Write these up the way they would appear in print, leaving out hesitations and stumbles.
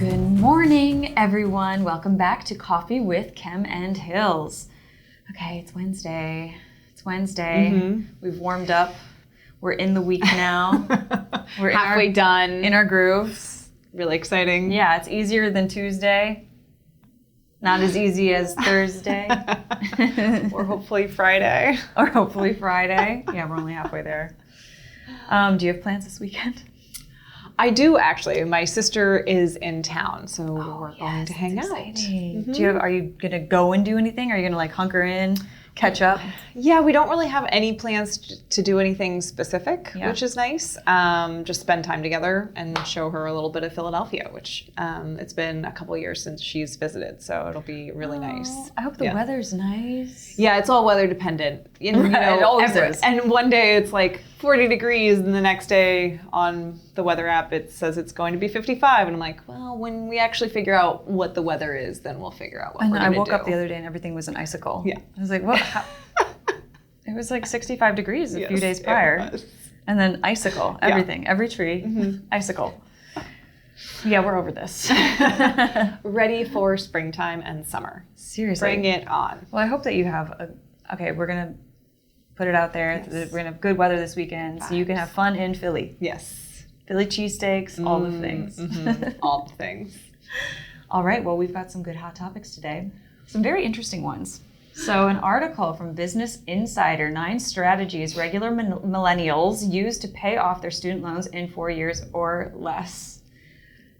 Good morning, everyone. Welcome back to Coffee with Kem and Hills. Okay, it's Wednesday. We've warmed up. We're in the week now. We're halfway done. In our grooves. Really exciting. Yeah, it's easier than Tuesday. Not as easy as Thursday. Or hopefully Friday. Yeah, we're only halfway there. Do you have plans this weekend? I do, actually. My sister is in town, so we're going to hang out. Mm-hmm. Are you going to go and do anything? Are you going to like hunker in, catch up? Yeah, we don't really have any plans to do anything specific, which is nice. Just spend time together and show her a little bit of Philadelphia, which it's been a couple years since she's visited, so it'll be really nice. I hope the weather's nice. Yeah, it's all weather dependent. It always is. And one day it's like 40 degrees, and the next day on the weather app it says it's going to be 55, and I'm like, well, when we actually figure out what the weather is, then we'll figure out what we're going to do. I woke up the other day and everything was an icicle. Yeah. I was like, what? It was like 65 degrees a few days prior. And then icicle, everything, every tree, icicle. Yeah, we're over this. Ready for springtime and summer. Seriously. Bring it on. Well, I hope that you have we're going to put it out there. Yes. We're going to have good weather this weekend, so you can have fun in Philly. Yes. Philly cheesesteaks, all the things. All the things. All right, well, we've got some good hot topics today. Some very interesting ones. So an article from Business Insider, 9 strategies regular millennials use to pay off their student loans in 4 years or less.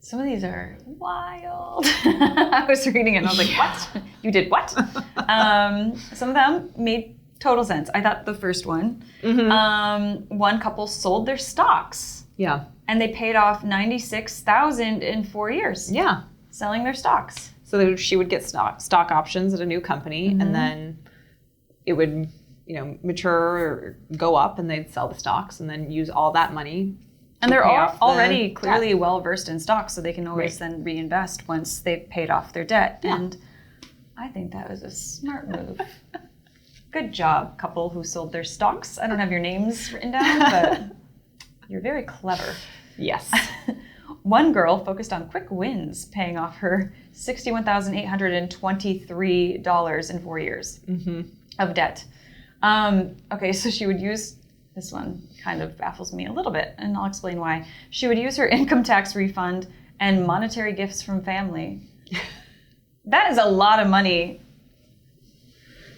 Some of these are wild. I was reading it and I was like, what? You did what? Some of them made total sense. I thought the first one. One couple sold their stocks. Yeah. And they paid off $96,000 in 4 years. Yeah. Selling their stocks. So she would get stock options at a new company, and then it would, mature or go up, and they'd sell the stocks, and then use all that money. And they're already clearly well versed in stocks, so they can always then reinvest once they've paid off their debt. Yeah. And I think that was a smart move. Good job, couple who sold their stocks. I don't have your names written down, but you're very clever. Yes. One girl focused on quick wins, paying off her $61,823 in 4 years of debt. Okay, so she would use, this one kind of baffles me a little bit, and I'll explain why. She would use her income tax refund and monetary gifts from family. That is a lot of money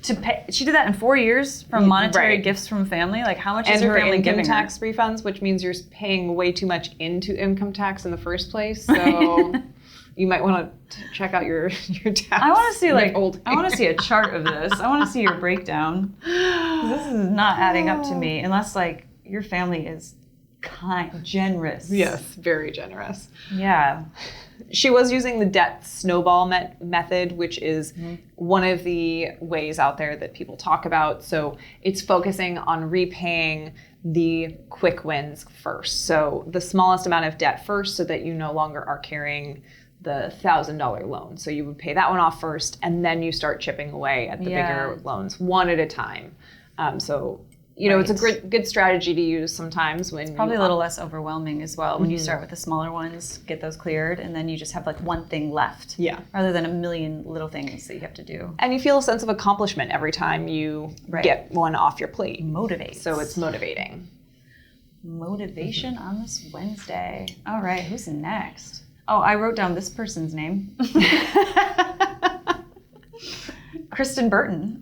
to pay. She did that in 4 years from monetary gifts from family. Like, how much is her family giving her? And her income tax refunds, which means you're paying way too much into income tax in the first place. So you might want to check out your tax. I want to see I want to see a chart of this. I want to see your breakdown. This is not adding up to me unless your family is generous. Yes, very generous. Yeah. She was using the debt snowball method, which is one of the ways out there that people talk about. So it's focusing on repaying the quick wins first. So the smallest amount of debt first, so that you no longer are carrying the $1,000 loan. So you would pay that one off first, and then you start chipping away at the bigger loans one at a time. It's a good strategy to use sometimes when it's probably a little less overwhelming as well when you start with the smaller ones, get those cleared, and then you just have one thing left. Yeah. Rather than a million little things that you have to do. And you feel a sense of accomplishment every time you get one off your plate. Motivates. So it's motivating. Motivation on this Wednesday. All right, who's next? Oh, I wrote down this person's name. Kristen Burton.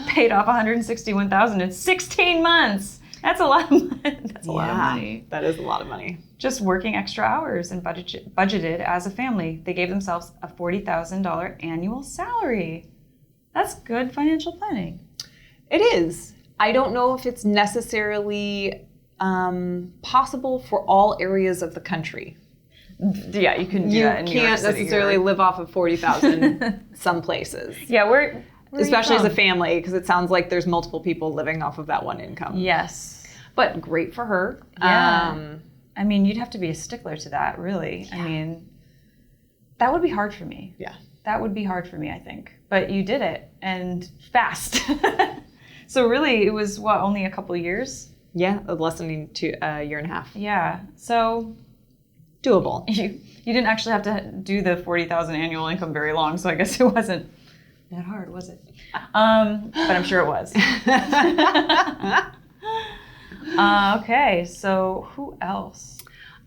Paid off $161,000 in 16 months. That's a lot of money. That's a lot of money. That is a lot of money. Just working extra hours and budgeted as a family. They gave themselves a $40,000 annual salary. That's good financial planning. It is. I don't know if it's necessarily possible for all areas of the country. Yeah, you can do that in New York City. You can't necessarily live off of $40,000 some places. Yeah, we're especially as a family, because it sounds like there's multiple people living off of that one income. Yes. But great for her. Yeah. I mean, you'd have to be a stickler to that, really. Yeah. I mean, that would be hard for me. Yeah. That would be hard for me, I think. But you did it, and fast. So really, it was, only a couple years? Yeah, less than a year and a half. Yeah. So doable. You didn't actually have to do the 40,000 annual income very long, so I guess it wasn't that hard, was it? But I'm sure it was. Okay, so who else?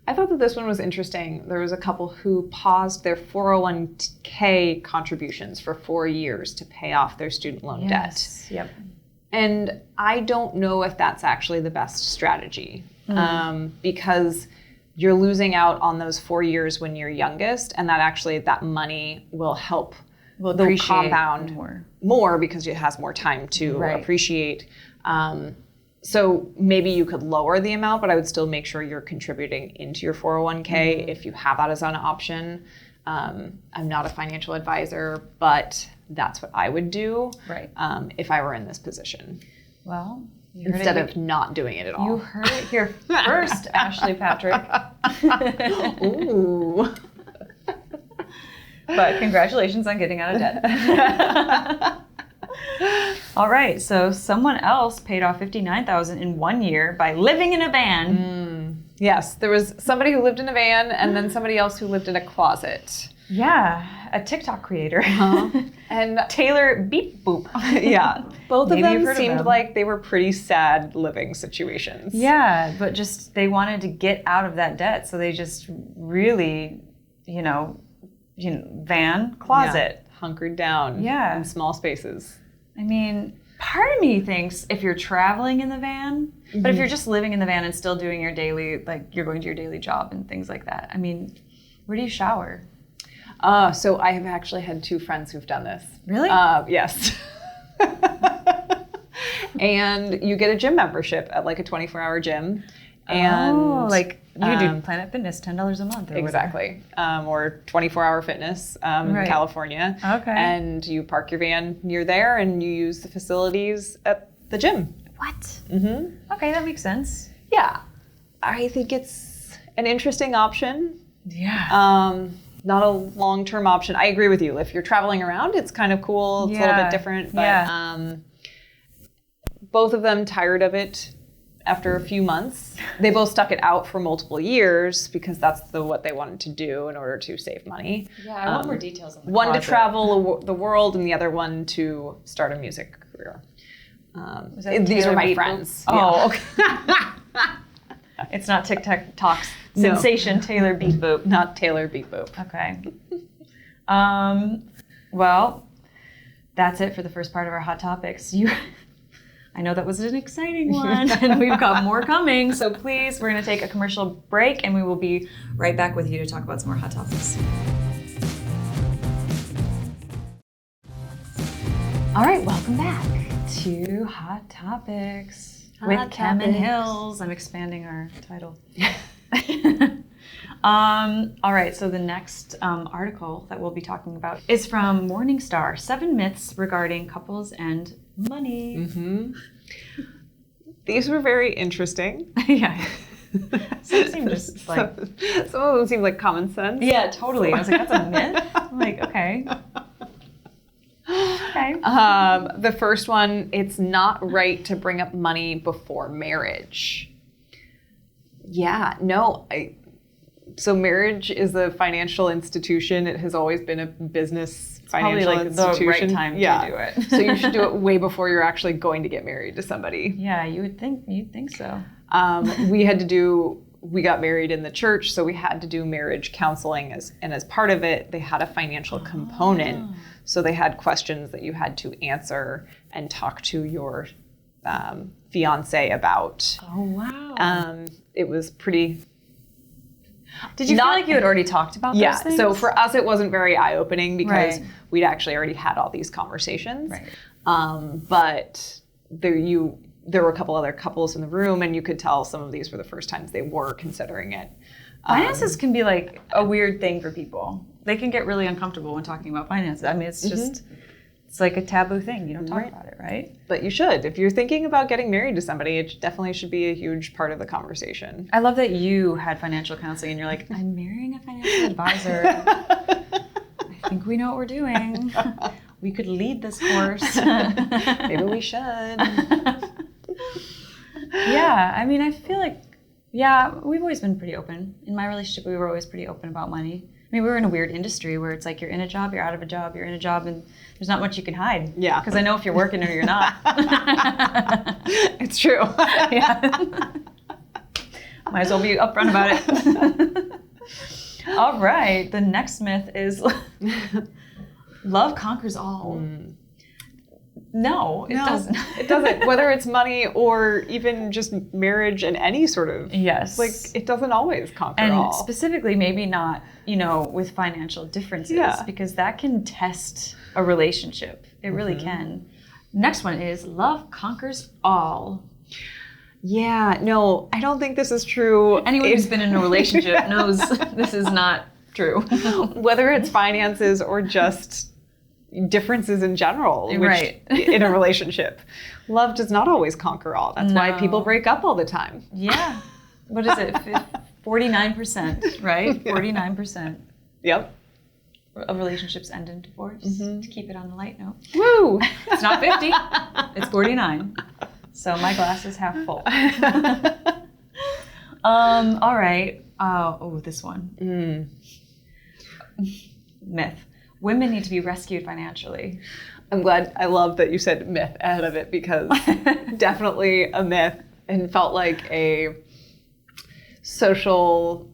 I thought that this one was interesting. There was a couple who paused their 401k contributions for 4 years to pay off their student loan debt. Yep. And I don't know if that's actually the best strategy, because you're losing out on those 4 years when you're youngest, and that money will help the compound more because it has more time to appreciate. So maybe you could lower the amount, but I would still make sure you're contributing into your 401k if you have that as an option. I'm not a financial advisor, but that's what I would do if I were in this position. Well, instead of not doing it at all. You heard it here first, Ashley Patrick. Ooh. But congratulations on getting out of debt. All right, so someone else paid off $59,000 in 1 year by living in a van. Yes, there was somebody who lived in a van and then somebody else who lived in a closet. Yeah, a TikTok creator. And Taylor Beep Boop. Yeah, both of them seemed like they were pretty sad living situations. Yeah, but just they wanted to get out of that debt, so they just really, van, closet. Hunkered down in small spaces. I mean, part of me thinks if you're traveling in the van, but if you're just living in the van and still doing your daily, like you're going to your daily job and things like that, I mean, where do you shower? So I have actually had 2 friends who've done this. Really? Yes. And you get a gym membership at like a 24-hour gym. And like you do Planet Fitness, $10 a month or exactly. Or 24-hour fitness in California. Okay. And you park your van near there and you use the facilities at the gym. What? Mm-hmm. Okay, that makes sense. Yeah. I think it's an interesting option. Yeah. Not a long-term option. I agree with you. If you're traveling around, it's kind of cool. It's a little bit different. But both of them tired of it after a few months. They both stuck it out for multiple years because that's what they wanted to do in order to save money. Yeah, I want more details on the one closet. To travel the world and the other one to start a music career. These are my friends. Oh, okay. It's not TikTok's sensation, Taylor Beep Boop. Not Taylor Beep Boop. Okay. Well, that's it for the first part of our Hot Topics. I know that was an exciting one, and we've got more coming. So please, we're going to take a commercial break, and we will be right back with you to talk about some more Hot Topics. All right, welcome back to Hot Topics with Kem and Hills. I'm expanding our title. All right, so the next article that we'll be talking about is from Morningstar, 7 myths regarding couples and money. Mm-hmm. These were very interesting. Yeah. Some seem just like... Some of them seem like common sense. Yeah, totally. I was like, that's a myth? I'm like, okay. Okay. The first one, it's not right to bring up money before marriage. Yeah, no. So marriage is a financial institution. It has always been a business financial institution. The right time to do it. So you should do it way before you're actually going to get married to somebody. Yeah, you'd think so. We got married in the church, so we had to do marriage counseling, and as part of it, they had a financial component. So they had questions that you had to answer and talk to your fiance about. Oh, wow. It was pretty... Did you feel like you had already talked about those things? So for us, it wasn't very eye-opening because we'd actually already had all these conversations. Right. But there were a couple other couples in the room, and you could tell some of these were the first times they were considering it. Finances can be like a weird thing for people. They can get really uncomfortable when talking about finances. I mean, it's just, it's like a taboo thing. You don't talk about it, right? But you should. If you're thinking about getting married to somebody, it definitely should be a huge part of the conversation. I love that you had financial counseling and you're like, I'm marrying a financial advisor. I think we know what we're doing. We could lead this course. Maybe we should. Yeah, I mean, I feel like Yeah, we've always been pretty open. In my relationship, we were always pretty open about money. I mean, we were in a weird industry where it's like you're in a job, you're out of a job, you're in a job, and there's not much you can hide. Yeah. Because I know if you're working or you're not. It's true. Yeah. Might as well be upfront about it. All right. The next myth is love conquers all. No, it doesn't. It doesn't. Whether it's money or even just marriage and any sort of, yes, like it doesn't always conquer and all. Specifically, maybe not, with financial differences, because that can test a relationship. It really can. Next one is love conquers all. Yeah, no, I don't think this is true. Anyone who's been in a relationship knows this is not true. Whether it's finances or just differences in general, right. In a relationship. Love does not always conquer all. That's why people break up all the time. Yeah. What is it? 49%, right? 49%. Yep. Of relationships end in divorce. To keep it on the light note. Woo! It's not 50. It's 49. So my glass is half full. All right. This one. Myth. Women need to be rescued financially. I love that you said myth ahead of it, because definitely a myth, and felt like a social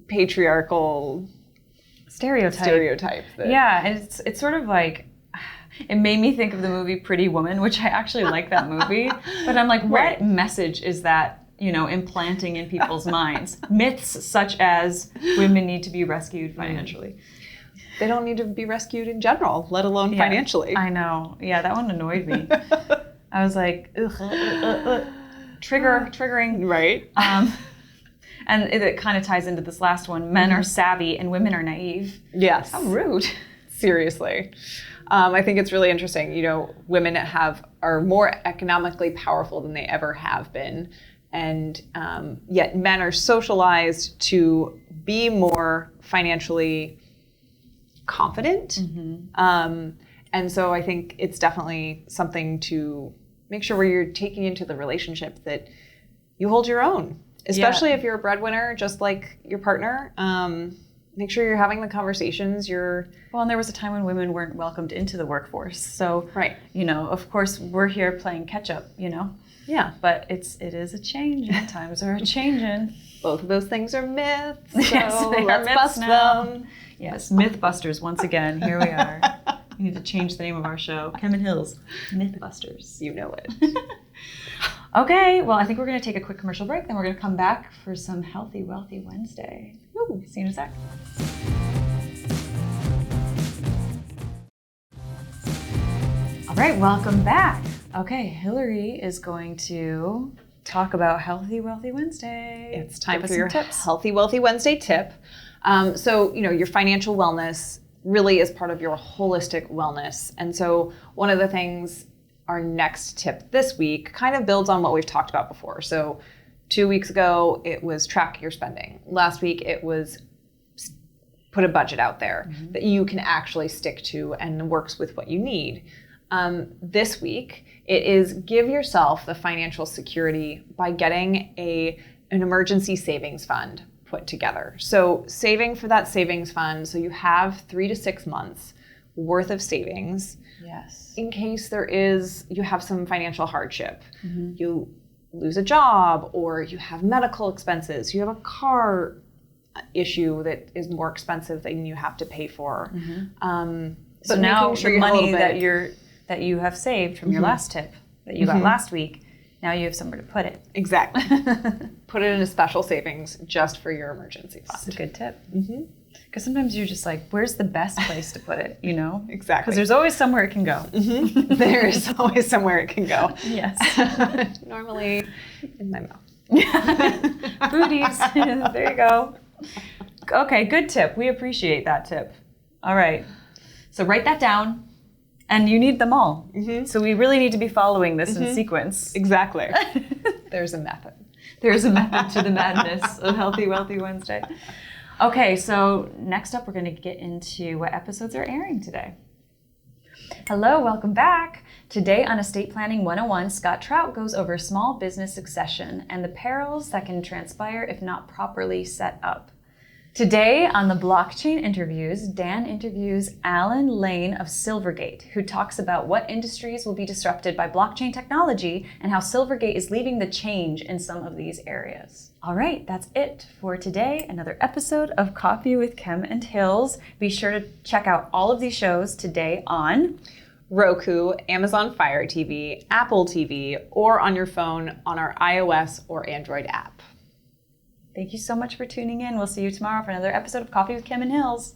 patriarchal stereotype. Yeah, and it's sort of like, it made me think of the movie Pretty Woman, which I actually like that movie, but I'm like, what message is that, implanting in people's minds? Myths such as women need to be rescued financially. They don't need to be rescued in general, let alone financially. I know. Yeah, that one annoyed me. I was like, triggering. Right. And it kind of ties into this last one. Men are savvy and women are naive. Yes. How rude. Seriously. I think it's really interesting. Women are more economically powerful than they ever have been. And yet men are socialized to be more financially confident. And so I think it's definitely something to make sure where you're taking into the relationship that you hold your own, especially if you're a breadwinner, just like your partner. Make sure you're having the conversations. Well, and there was a time when women weren't welcomed into the workforce. So, right. Of course, we're here playing catch up, Yeah. But it is a change. Times are changing. Both of those things are myths. Yes, so they let's are bust now. them. Yes, Mythbusters once again. Here we are. We need to change the name of our show. Kem and Hills, Mythbusters. You know it. Okay, well, I think we're going to take a quick commercial break. Then we're going to come back for some Healthy Wealthy Wednesday. Woo. See you in a sec. All right, welcome back. Okay, Hillary is going to talk about Healthy Wealthy Wednesday. It's time for your Healthy Wealthy Wednesday tip. So, your financial wellness really is part of your holistic wellness. And so one of the things, our next tip this week kind of builds on what we've talked about before. So 2 weeks ago, it was track your spending. Last week, it was put a budget out there that you can actually stick to and works with what you need. This week, it is give yourself the financial security by getting an emergency savings fund put together. So saving for that savings fund, so you have 3 to 6 months worth of savings. Yes. In case you have some financial hardship. You lose a job, or you have medical expenses, you have a car issue that is more expensive than you have to pay for. So now the money that you have saved from your last tip that you got last week, now you have somewhere to put it. Exactly. Put it in a special savings just for your emergency fund. That's a good tip. Because sometimes you're just like, where's the best place to put it, Exactly. Because there's always somewhere it can go. There is always somewhere it can go. Yes. Normally in my mouth. Booties. There you go. Okay, good tip. We appreciate that tip. All right. So write that down. And you need them all. So we really need to be following this in sequence. Exactly. There's a method. There's a method to the madness of Healthy Wealthy Wednesday. Okay, so next up we're going to get into what episodes are airing today. Hello, welcome back. Today on Estate Planning 101, Scott Trout goes over small business succession and the perils that can transpire if not properly set up. Today on the Blockchain Interviews, Dan interviews Alan Lane of Silvergate, who talks about what industries will be disrupted by blockchain technology and how Silvergate is leading the change in some of these areas. All right, that's it for today. Another episode of Coffee with Kem and Hills. Be sure to check out all of these shows today on Roku, Amazon Fire TV, Apple TV, or on your phone on our iOS or Android app. Thank you so much for tuning in. We'll see you tomorrow for another episode of Coffee with Kem and Hills.